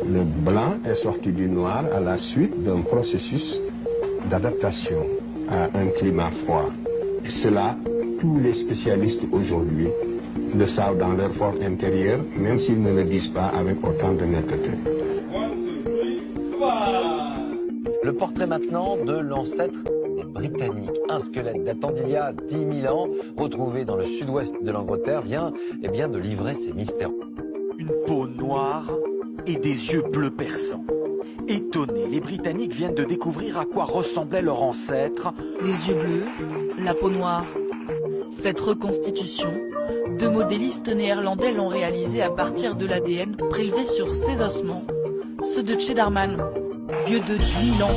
Le blanc est sorti du noir à la suite d'un processus d'adaptation à un climat froid. Et cela, tous les spécialistes aujourd'hui le savent dans leur fort intérieur, même s'ils ne le disent pas avec autant de netteté. Le portrait maintenant de l'ancêtre des Britanniques. Un squelette datant d'il y a 10 000 ans, retrouvé dans le sud-ouest de l'Angleterre, vient de livrer ses mystères. Une peau noire et des yeux bleus perçants. Étonnés, les Britanniques viennent de découvrir à quoi ressemblait leur ancêtre. Les yeux bleus, la peau noire. Cette reconstitution, deux modélistes néerlandais l'ont réalisée à partir de l'ADN prélevé sur ces ossements, ceux de Cheddarman, vieux de 10 000 ans.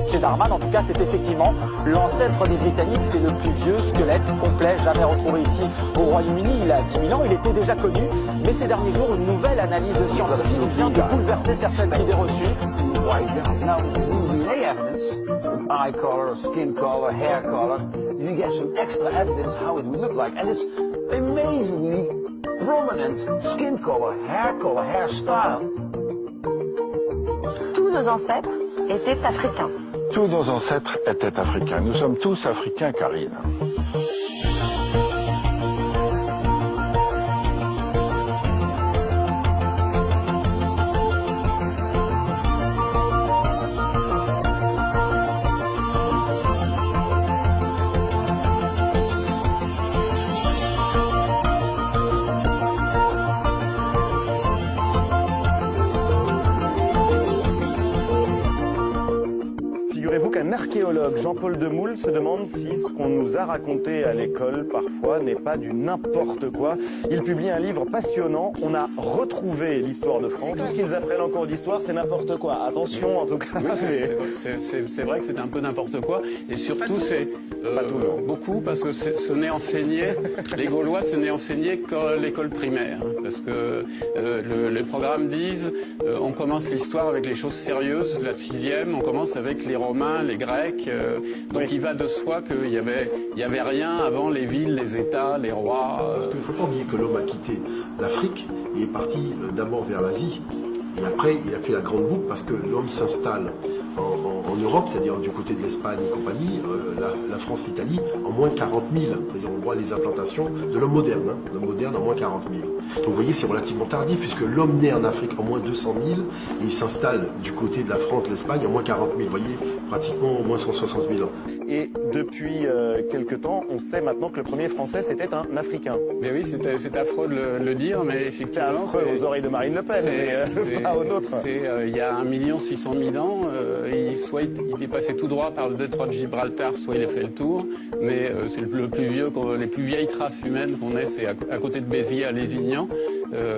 Cheddarman, en tout cas, c'est effectivement l'ancêtre des Britanniques. C'est le plus vieux squelette complet jamais retrouvé ici au Royaume-Uni. Il a 10 000 ans, il était déjà connu. Mais ces derniers jours, une nouvelle analyse scientifique vient de bouleverser certaines idées reçues. Eye color, skin color, hair color, you get some extra evidence how it would look like. And it's amazingly prominent skin color, hairstyle. Tous nos ancêtres étaient africains. Tous nos ancêtres étaient africains. Nous sommes tous africains, Karine. Figurez-vous qu'un archéologue, Jean-Paul Demoule, se demande si ce qu'on nous a raconté à l'école parfois n'est pas du n'importe quoi. Il publie un livre passionnant. On a retrouvé l'histoire de France. Tout ce qu'ils apprennent en cours d'histoire, c'est n'importe quoi. Attention, en tout cas. Oui, c'est vrai que c'est un peu n'importe quoi. Et surtout, c'est beaucoup parce que ce n'est enseigné, les Gaulois, ce n'est enseigné qu'à l'école primaire. Parce que les programmes disent, on commence l'histoire avec les choses sérieuses, la 6e, on commence avec les Romains, les Grecs. Donc il va de soi qu'il y avait rien avant les villes, les États, les rois. Parce qu'il ne faut pas oublier que l'homme a quitté l'Afrique et est parti d'abord vers l'Asie. Et après, il a fait la grande boucle parce que l'homme s'installe en Europe, c'est-à-dire du côté de l'Espagne et compagnie, la France, l'Italie, en moins 40 000. C'est-à-dire on voit les implantations de l'homme moderne, l'homme moderne en moins 40 000. Donc vous voyez, c'est relativement tardif puisque l'homme naît en Afrique en moins 200 000 et il s'installe du côté de la France, de l'Espagne en moins 40 000. Vous voyez, pratiquement au moins 160 000 ans. Et depuis quelque temps, on sait maintenant que le premier Français, c'était un Africain. Mais oui, c'est affreux de le dire, mais effectivement... C'est affreux aux oreilles de Marine Le Pen, mais pas aux autres. Il y a 1 600 000 ans, soit il est passé tout droit par le détroit de Gibraltar, soit il a fait le tour, mais c'est le plus vieux, les plus vieilles traces humaines qu'on ait, c'est à côté de Béziers à Lézignan.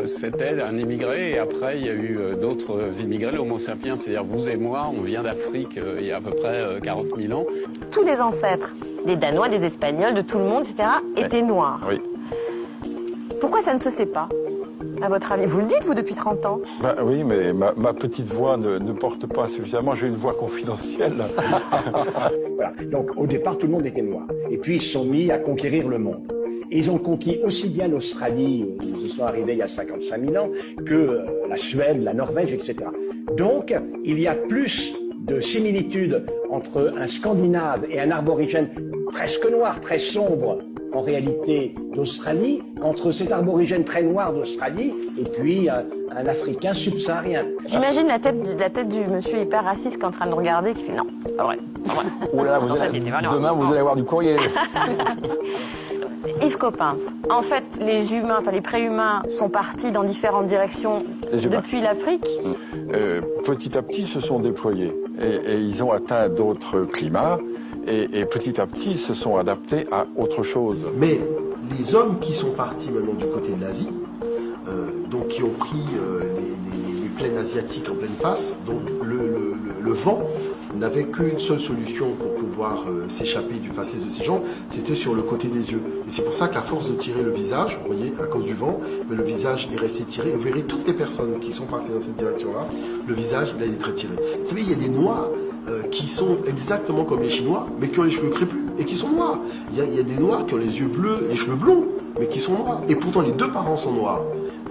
C'était un immigré, et après il y a eu d'autres immigrés, l'Homo sapiens, c'est-à-dire vous et moi, on vient d'Afrique il y a à peu près 40 000 ans. Tous les ancêtres des Danois, des Espagnols, de tout le monde, etc., étaient noirs. Oui. Pourquoi ça ne se sait pas, à votre avis? Vous le dites, vous, depuis 30 ans. Oui, mais ma petite voix ne porte pas suffisamment. J'ai une voix confidentielle. Voilà. Donc, au départ, tout le monde était noir. Et puis, ils se sont mis à conquérir le monde. Et ils ont conquis aussi bien l'Australie, où ils y sont arrivés il y a 55 000 ans, que la Suède, la Norvège, etc. Donc, il y a plus de similitudes entre un Scandinave et un aborigène presque noir, très sombre, en réalité, d'Australie, qu'entre cet aborigène très noir d'Australie et puis un Africain subsaharien. J'imagine la tête du monsieur hyper raciste qui est en train de regarder, qui fait non, pas vrai. Oh là, demain, vous allez avoir du courrier. Yves Coppens, en fait, les humains, enfin les préhumains sont partis dans différentes directions depuis l'Afrique. Petit à petit, ils se sont déployés et ils ont atteint d'autres climats et petit à petit, ils se sont adaptés à autre chose. Mais les hommes qui sont partis maintenant du côté de l'Asie, donc qui ont pris les plaines asiatiques en pleine face, donc le vent n'avait qu'une seule solution pour pouvoir s'échapper du faciès de ces gens, c'était sur le côté des yeux. Et c'est pour ça qu'à force de tirer le visage, vous voyez, à cause du vent, mais le visage est resté tiré. Et vous verrez toutes les personnes qui sont parties dans cette direction-là, le visage, il a été très tiré. Vous savez, il y a des Noirs qui sont exactement comme les Chinois, mais qui ont les cheveux crépus et qui sont noirs. Il y a des Noirs qui ont les yeux bleus, les cheveux blonds, mais qui sont noirs. Et pourtant, les deux parents sont noirs.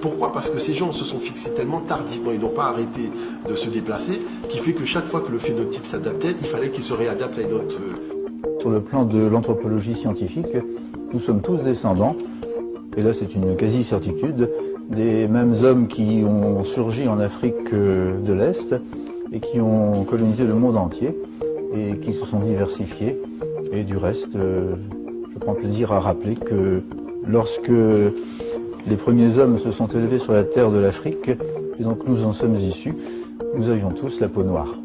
Pourquoi? Parce que ces gens se sont fixés tellement tardivement, ils n'ont pas arrêté de se déplacer, qui fait que chaque fois que le phénotype s'adaptait, il fallait qu'il se réadapte à une autre... Sur le plan de l'anthropologie scientifique, nous sommes tous descendants, et là c'est une quasi-certitude, des mêmes hommes qui ont surgi en Afrique de l'Est et qui ont colonisé le monde entier et qui se sont diversifiés. Et du reste, je prends plaisir à rappeler que lorsque les premiers hommes se sont élevés sur la terre de l'Afrique, et donc nous en sommes issus, nous avions tous la peau noire.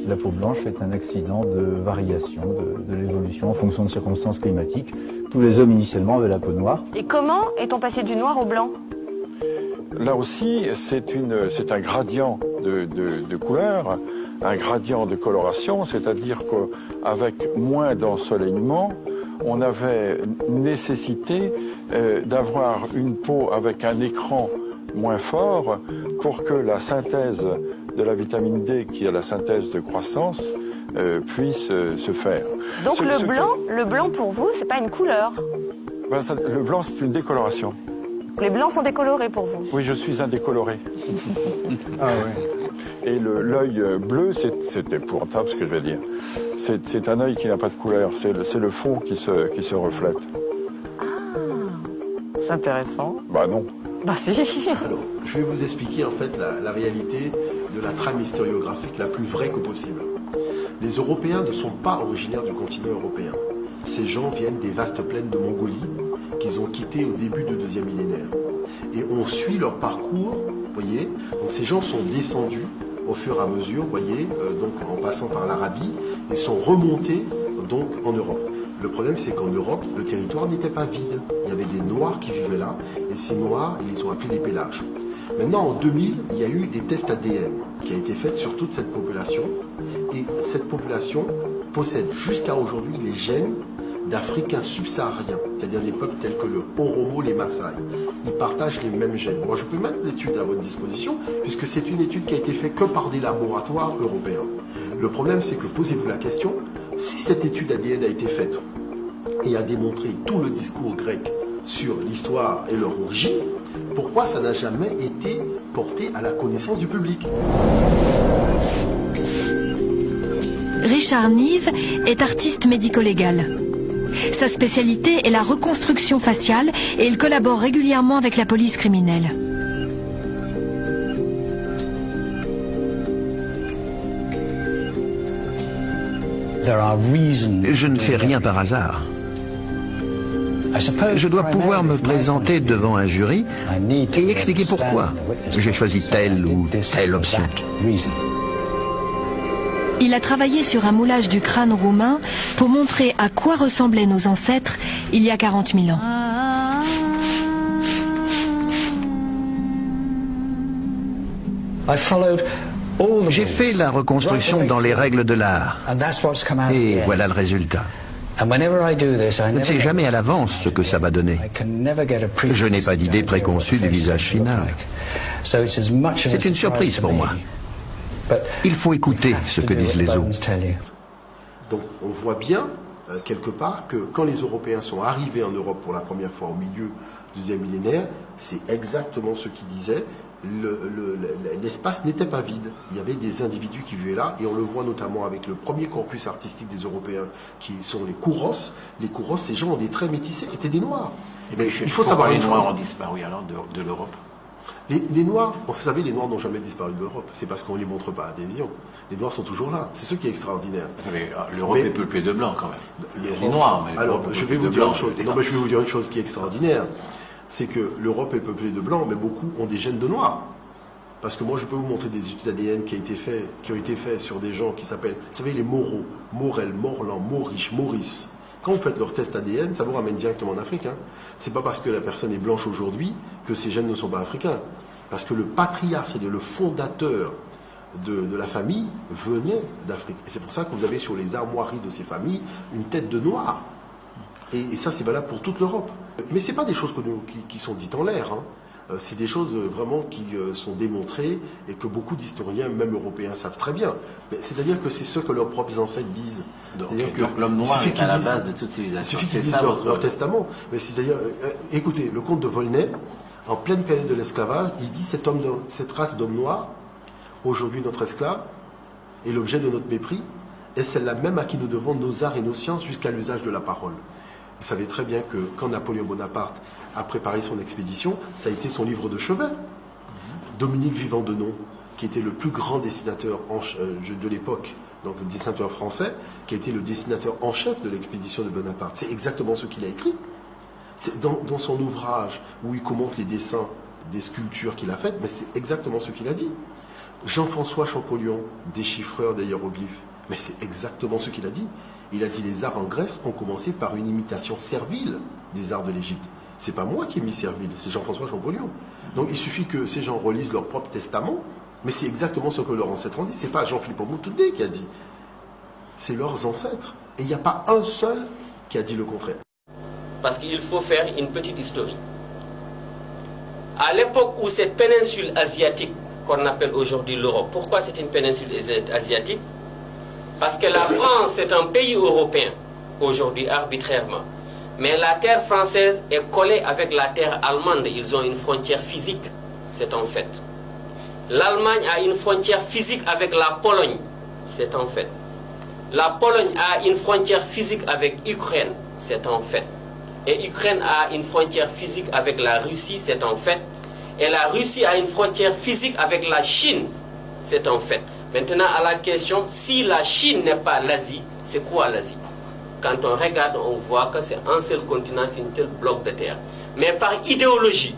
La peau blanche est un accident de variation de l'évolution en fonction de circonstances climatiques. Tous les hommes initialement avaient la peau noire. Et comment est-on passé du noir au blanc? Là aussi, c'est un gradient de couleur, un gradient de coloration, c'est-à-dire qu'avec moins d'ensoleillement, on avait nécessité d'avoir une peau avec un écran moins fort pour que la synthèse de la vitamine D, qui est la synthèse de croissance, puisse se faire. Donc le blanc pour vous, c'est pas une couleur? Le blanc, c'est une décoloration. Les blancs sont décolorés pour vous? Oui, je suis un décoloré. Ah oui. Et l'œil bleu, c'est épouvantable ce que je vais dire. C'est un œil qui n'a pas de couleur, c'est le fond qui se reflète. Ah, c'est intéressant. Bah non. Bah si. Alors, je vais vous expliquer en fait la réalité de la trame historiographique la plus vraie que possible. Les Européens ne sont pas originaires du continent européen. Ces gens viennent des vastes plaines de Mongolie qu'ils ont quittées au début du 2e millénaire. Et on suit leur parcours, vous voyez. Donc ces gens sont descendus au fur et à mesure, vous voyez, donc en passant par l'Arabie, et sont remontés donc en Europe. Le problème, c'est qu'en Europe, le territoire n'était pas vide. Il y avait des Noirs qui vivaient là, et ces Noirs, ils les ont appelés les Pélages. Maintenant, en 2000, il y a eu des tests ADN qui ont été faits sur toute cette population, et cette population possède jusqu'à aujourd'hui les gènes d'Africains subsahariens, c'est-à-dire des peuples tels que le Oromo, les Maasai. Ils partagent les mêmes gènes. Moi, je peux mettre l'étude à votre disposition, puisque c'est une étude qui a été faite que par des laboratoires européens. Le problème, c'est que, posez-vous la question, si cette étude ADN a été faite et a démontré tout le discours grec sur l'histoire et leur origine, pourquoi ça n'a jamais été porté à la connaissance du public? Richard Nive est artiste médico-légal. Sa spécialité est la reconstruction faciale et il collabore régulièrement avec la police criminelle. Je ne fais rien par hasard. Je dois pouvoir me présenter devant un jury et expliquer pourquoi j'ai choisi telle ou telle option. Il a travaillé sur un moulage du crâne roumain pour montrer à quoi ressemblaient nos ancêtres il y a 40 000 ans. J'ai fait la reconstruction dans les règles de l'art. Et voilà le résultat. Je ne sais jamais à l'avance ce que ça va donner. Je n'ai pas d'idée préconçue du visage final. C'est une surprise pour moi. Il faut écouter ce que disent les autres. Donc on voit bien, quelque part, que quand les Européens sont arrivés en Europe pour la première fois au milieu du 2e millénaire, c'est exactement ce qu'ils disaient. L'espace n'était pas vide. Il y avait des individus qui vivaient là, et on le voit notamment avec le premier corpus artistique des Européens, qui sont les Kouros. Les Kouros, ces gens ont des traits métissés, c'était des Noirs. Mais il faut savoir les Noirs ont disparu alors de l'Europe. Les Noirs, vous savez, les Noirs n'ont jamais disparu de l'Europe. C'est parce qu'on ne les montre pas à la télévision. Les Noirs sont toujours là. C'est ce qui est extraordinaire. L'Europe est peuplée de blancs quand même. Les Noirs, mais alors, je vais vous dire une chose. Non, mais je vais vous dire une chose qui est extraordinaire. C'est que l'Europe est peuplée de blancs, mais beaucoup ont des gènes de noirs. Parce que moi, je peux vous montrer des études ADN qui ont été faites sur des gens qui s'appellent, vous savez, les Moreau, Morel, Morland, Maurice, Maurice. Quand vous faites leur test ADN, ça vous ramène directement en Afrique. C'est pas parce que la personne est blanche aujourd'hui que ses gènes ne sont pas africains. Parce que le patriarche, c'est-à-dire le fondateur de la famille, venait d'Afrique. Et c'est pour ça que vous avez sur les armoiries de ces familles une tête de noir. Et ça, c'est valable pour toute l'Europe. Mais ce n'est pas des choses qui sont dites en l'air. C'est des choses vraiment qui sont démontrées et que beaucoup d'historiens, même européens, savent très bien. C'est-à-dire que c'est ce que leurs propres ancêtres disent. Donc l'homme noir est à la base de toute civilisation. Il suffit qu'ils lisent leur testament. Mais c'est-à-dire, écoutez, le comte de Volnay, en pleine période de l'esclavage, il dit cette race d'hommes noirs, aujourd'hui notre esclave, est l'objet de notre mépris, et c'est la même à qui nous devons nos arts et nos sciences jusqu'à l'usage de la parole. Vous savez très bien que quand Napoléon Bonaparte a préparé son expédition, ça a été son livre de chevet. Dominique Vivant-Denon, qui était le plus grand dessinateur de l'époque, donc le dessinateur français, qui a été le dessinateur en chef de l'expédition de Bonaparte. C'est exactement ce qu'il a écrit. C'est dans son ouvrage où il commente les dessins des sculptures qu'il a faites, mais c'est exactement ce qu'il a dit. Jean-François Champollion, déchiffreur des hiéroglyphes, mais c'est exactement ce qu'il a dit. Il a dit les arts en Grèce ont commencé par une imitation servile des arts de l'Égypte. C'est pas moi qui ai mis servile, c'est Jean-François Champollion. Donc il suffit que ces gens relisent leur propre testament, mais c'est exactement ce que leurs ancêtres ont dit. C'est pas Jean-Philippe Moutoudé qui a dit. C'est leurs ancêtres. Et il n'y a pas un seul qui a dit le contraire. Parce qu'il faut faire une petite histoire. À l'époque où cette péninsule asiatique, qu'on appelle aujourd'hui l'Europe, pourquoi c'est une péninsule asiatique? Parce que la France est un pays européen, aujourd'hui arbitrairement. Mais la terre française est collée avec la terre allemande. Ils ont une frontière physique, c'est un fait. L'Allemagne a une frontière physique avec la Pologne, c'est un fait. La Pologne a une frontière physique avec l'Ukraine, c'est un fait. Et l'Ukraine a une frontière physique avec la Russie, c'est un fait. Et la Russie a une frontière physique avec la Chine, c'est un fait. Maintenant, à la question, si la Chine n'est pas l'Asie, c'est quoi l'Asie? Quand on regarde, on voit que c'est un seul continent, c'est un tel bloc de terre. Mais par idéologie,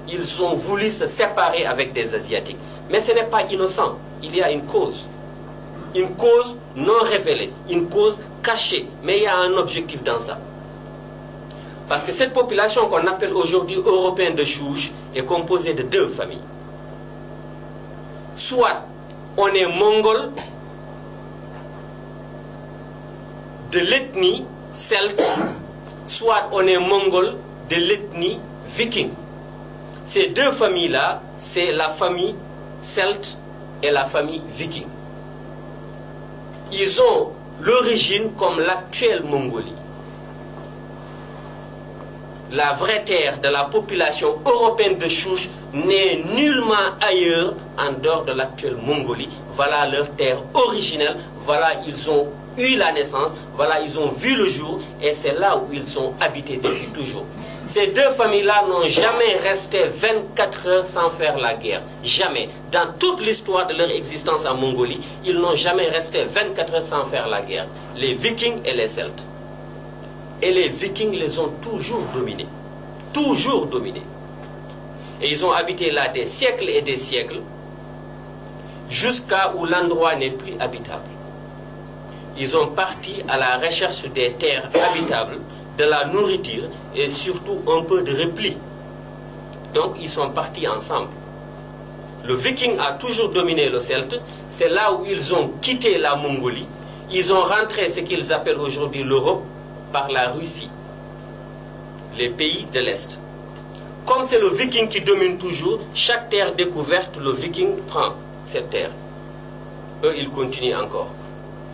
ils ont voulu se séparer avec des Asiatiques. Mais ce n'est pas innocent, il y a une cause. Une cause non révélée, une cause cachée, mais il y a un objectif dans ça. Parce que cette population qu'on appelle aujourd'hui européenne de souche est composée de deux familles. Soit on est mongol de l'ethnie celte, soit on est mongol de l'ethnie viking. Ces deux familles-là, c'est la famille celte et la famille viking. Ils ont l'origine comme l'actuelle Mongolie. La vraie terre de la population européenne de souche n'est nullement ailleurs en dehors de l'actuelle Mongolie. Voilà leur terre originelle, voilà ils ont eu la naissance, voilà ils ont vu le jour et c'est là où ils sont habités depuis toujours. Ces deux familles-là n'ont jamais resté 24 heures sans faire la guerre. Jamais. Dans toute l'histoire de leur existence en Mongolie, ils n'ont jamais resté 24 heures sans faire la guerre. Les Vikings et les Celtes. Et les Vikings les ont toujours dominés. Toujours dominés. Et ils ont habité là des siècles et des siècles, jusqu'à où l'endroit n'est plus habitable. Ils ont parti à la recherche des terres habitables, de la nourriture et surtout un peu de repli. Donc ils sont partis ensemble. Le Viking a toujours dominé le Celte. C'est là où ils ont quitté la Mongolie. Ils ont rentré ce qu'ils appellent aujourd'hui l'Europe par la Russie, les pays de l'Est. Comme c'est le Viking qui domine toujours, chaque terre découverte, le Viking prend cette terre. Eux, ils continuent encore.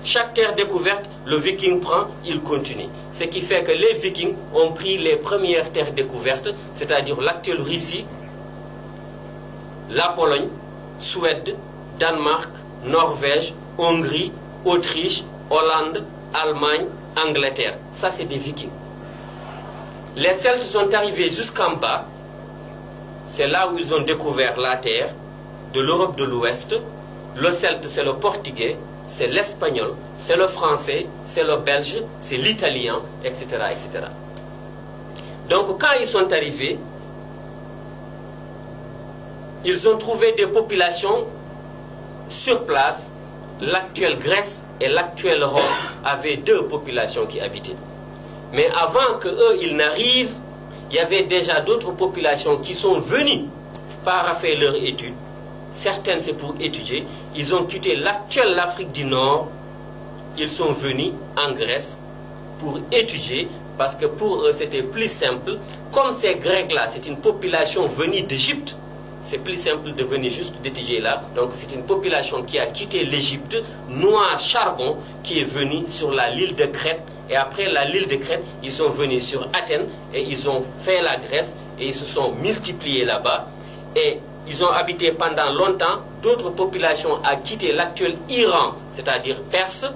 Chaque terre découverte, le Viking prend, il continue. Ce qui fait que les Vikings ont pris les premières terres découvertes, c'est-à-dire l'actuelle Russie, la Pologne, Suède, Danemark, Norvège, Hongrie, Autriche, Hollande, Allemagne, Angleterre. Ça, c'est des Vikings. Les Celtes sont arrivés jusqu'en bas. C'est là où ils ont découvert la terre de l'Europe de l'Ouest. Le Celte, c'est le portugais, c'est l'espagnol, c'est le français, c'est le belge, c'est l'italien, etc., etc. Donc, quand ils sont arrivés, ils ont trouvé des populations sur place. L'actuelle Grèce et l'actuelle Rome avaient deux populations qui habitaient. Mais avant qu'eux, ils n'arrivent, il y avait déjà d'autres populations qui sont venues pour faire leurs études. Certaines, c'est pour étudier. Ils ont quitté l'actuelle Afrique du Nord. Ils sont venus en Grèce pour étudier parce que pour eux, c'était plus simple. Comme ces Grecs-là, c'est une population venue d'Égypte, c'est plus simple de venir juste d'étudier là. Donc c'est une population qui a quitté l'Égypte, noir charbon, qui est venue sur l'île de Crète. Et après l'île de Crète, ils sont venus sur Athènes et ils ont fait la Grèce et ils se sont multipliés là-bas. Et ils ont habité pendant longtemps. D'autres populations ont quitté l'actuel Iran, c'est-à-dire Perse,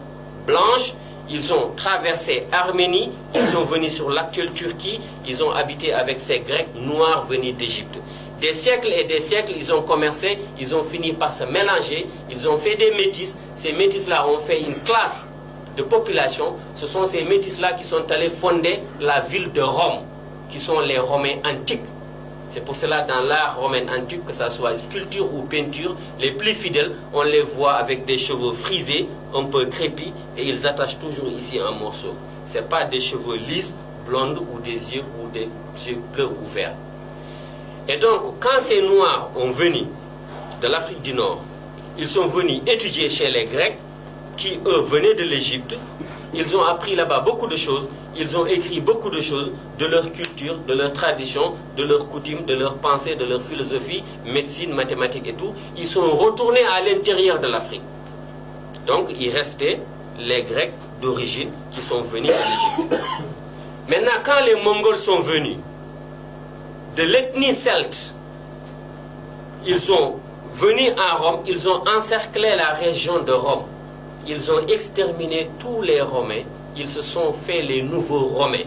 blanche. Ils ont traversé Arménie, ils sont venus sur l'actuelle Turquie, ils ont habité avec ces Grecs noirs venus d'Égypte. Des siècles et des siècles, ils ont commercé, ils ont fini par se mélanger, ils ont fait des métis. Ces métis-là ont fait une classe de population. Ce sont ces métis-là qui sont allés fonder la ville de Rome, qui sont les Romains antiques. C'est pour cela, dans l'art romain antique, que ce soit sculpture ou peinture, les plus fidèles, on les voit avec des cheveux frisés, un peu crépis, et ils attachent toujours ici un morceau. Ce n'est pas des cheveux lisses, blondes, ou des yeux bleus ou verts. Et donc, quand ces Noirs ont venu de l'Afrique du Nord, ils sont venus étudier chez les Grecs, qui, eux, venaient de l'Égypte. Ils ont appris là-bas beaucoup de choses. Ils ont écrit beaucoup de choses de leur culture, de leur tradition, de leurs coutumes, de leurs pensées, de leur philosophie, médecine, mathématiques et tout. Ils sont retournés à l'intérieur de l'Afrique. Donc, il restait les Grecs d'origine qui sont venus à l'Égypte. Maintenant, quand les Mongols sont venus de l'ethnie celte, ils sont venus à Rome, ils ont encerclé la région de Rome. Ils ont exterminé tous les Romains. Ils se sont fait les nouveaux Romains.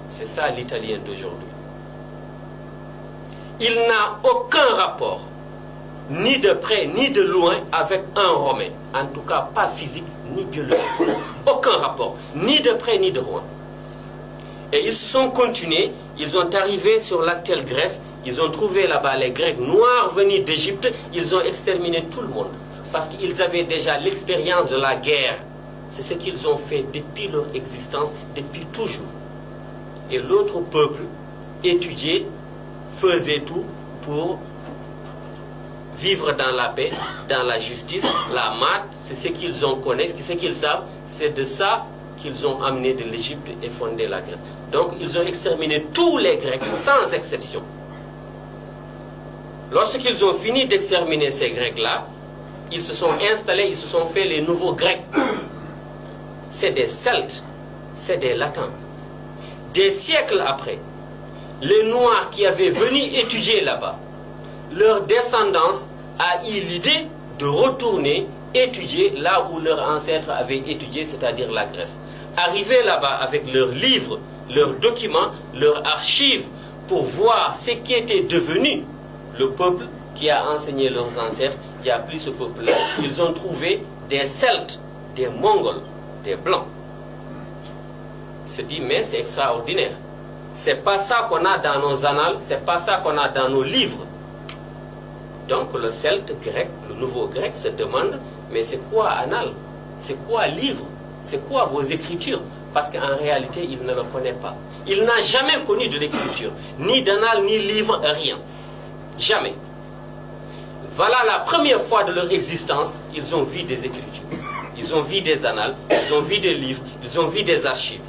C'est ça l'italien d'aujourd'hui. Il n'a aucun rapport, ni de près ni de loin, avec un Romain. En tout cas, pas physique ni biologique. Aucun rapport, ni de près ni de loin. Et ils se sont continués, ils ont arrivé sur l'actuelle Grèce, ils ont trouvé là-bas les Grecs noirs venus d'Égypte, ils ont exterminé tout le monde. Parce qu'ils avaient déjà l'expérience de la guerre. C'est ce qu'ils ont fait depuis leur existence, depuis toujours. Et l'autre peuple étudiait, faisait tout pour vivre dans la paix, dans la justice, la maths, c'est ce qu'ils ont connu, ce qu'ils savent, c'est de ça qu'ils ont amené de l'Égypte et fondé la Grèce. Donc ils ont exterminé tous les Grecs, sans exception. Lorsqu'ils ont fini d'exterminer ces Grecs-là, ils se sont installés, ils se sont fait les nouveaux Grecs. C'est des Celtes, c'est des Latins. Des siècles après, les Noirs qui avaient venu étudier là-bas, leur descendance a eu l'idée de retourner étudier là où leurs ancêtres avaient étudié, c'est-à-dire la Grèce. Arriver là-bas avec leurs livres, leurs documents, leurs archives, pour voir ce qui était devenu le peuple qui a enseigné leurs ancêtres. Il n'y a plus ce peuple-là. Ils ont trouvé des Celtes, des Mongols, des Blancs. Se dit, mais c'est extraordinaire. C'est pas ça qu'on a dans nos annales, c'est pas ça qu'on a dans nos livres. Donc le Celte grec, le nouveau grec se demande, mais c'est quoi annales? C'est quoi livre? C'est quoi vos écritures? Parce qu'en réalité, il ne le connaît pas. Il n'a jamais connu de l'écriture, ni d'annales, ni livre, rien. Jamais. Voilà la première fois de leur existence, ils ont vu des écritures. Ils ont vu des annales, ils ont vu des livres, ils ont vu des archives.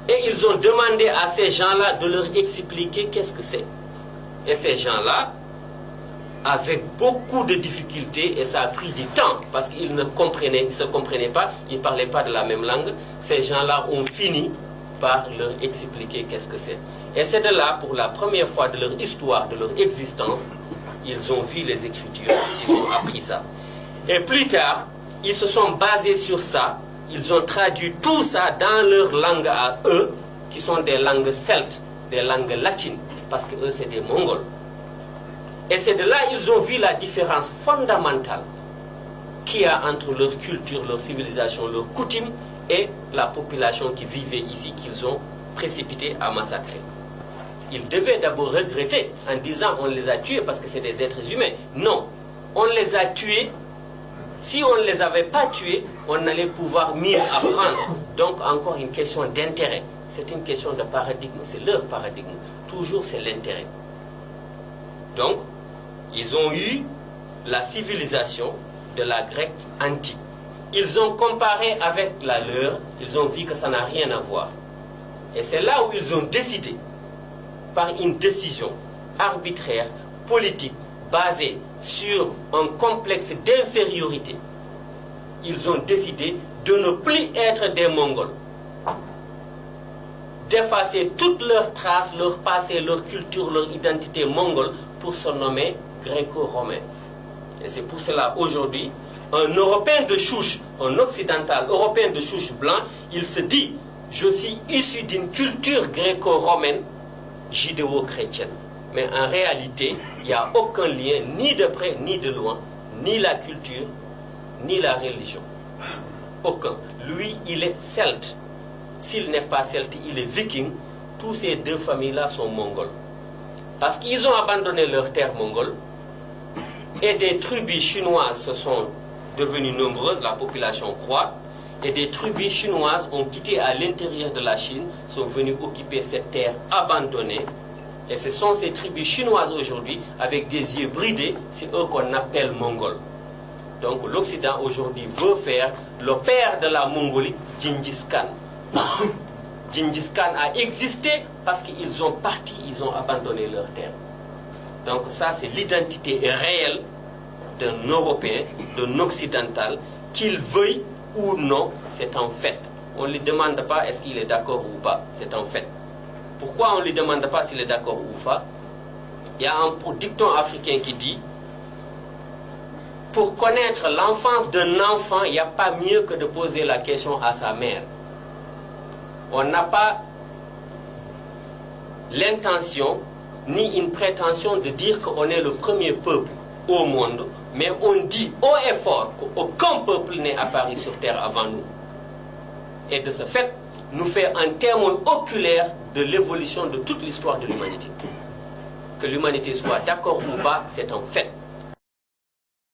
Et ils ont demandé à ces gens-là de leur expliquer qu'est-ce que c'est. Et ces gens-là, avec beaucoup de difficultés, et ça a pris du temps, parce qu'ils ne comprenaient, ils se comprenaient pas, ils ne parlaient pas de la même langue, ces gens-là ont fini par leur expliquer qu'est-ce que c'est. Et c'est de là, pour la première fois de leur histoire, de leur existence, ils ont vu les Écritures, ils ont appris ça. Et plus tard, ils se sont basés sur ça, ils ont traduit tout ça dans leur langue à eux, qui sont des langues celtes, des langues latines, parce que eux c'est des Mongols. Et c'est de là qu'ils ont vu la différence fondamentale qu'il y a entre leur culture, leur civilisation, leur coutume et la population qui vivait ici, qu'ils ont précipité à massacrer. Ils devaient d'abord regretter en disant on les a tués parce que c'est des êtres humains. Non, on les a tués. Si on ne les avait pas tués, on allait pouvoir mieux apprendre. Donc encore une question d'intérêt. C'est une question de paradigme, c'est leur paradigme. Toujours c'est l'intérêt. Donc, ils ont eu la civilisation de la grecque antique. Ils ont comparé avec la leur, ils ont vu que ça n'a rien à voir. Et c'est là où ils ont décidé, par une décision arbitraire, politique, basée sur un complexe d'infériorité, ils ont décidé de ne plus être des Mongols, d'effacer toutes leurs traces, leur passé, leur culture, leur identité mongole pour se nommer gréco-romain. Et c'est pour cela aujourd'hui, un Européen de souche, un occidental européen de souche blanc, il se dit, je suis issu d'une culture gréco-romaine, judéo-chrétienne. Mais en réalité, il n'y a aucun lien, ni de près, ni de loin, ni la culture, ni la religion. Aucun. Lui, il est celte. S'il n'est pas celte, il est viking. Tous ces deux familles-là sont mongols. Parce qu'ils ont abandonné leur terre mongole, et des tribus chinoises se sont devenues nombreuses, la population croît, et des tribus chinoises ont quitté à l'intérieur de la Chine, sont venues occuper cette terre abandonnée. Et ce sont ces tribus chinoises aujourd'hui, avec des yeux bridés, c'est eux qu'on appelle mongols. Donc l'Occident aujourd'hui veut faire le père de la Mongolie, Gengis Khan. Gengis Khan a existé parce qu'ils ont parti, ils ont abandonné leur terre. Donc ça, c'est l'identité réelle d'un Européen, d'un Occidental, qu'il veuille ou non, c'est un fait. On ne lui demande pas est-ce qu'il est d'accord ou pas, c'est un fait. Pourquoi on ne lui demande pas s'il est d'accord ou pas? Il y a un dicton africain qui dit, pour connaître l'enfance d'un enfant, il n'y a pas mieux que de poser la question à sa mère. On n'a pas l'intention ni une prétention de dire qu'on est le premier peuple au monde, mais on dit haut et fort qu'aucun peuple n'est apparu sur terre avant nous. Et de ce fait, nous fait un témoin oculaire de l'évolution de toute l'histoire de l'humanité. Que l'humanité soit d'accord ou pas, c'est un fait.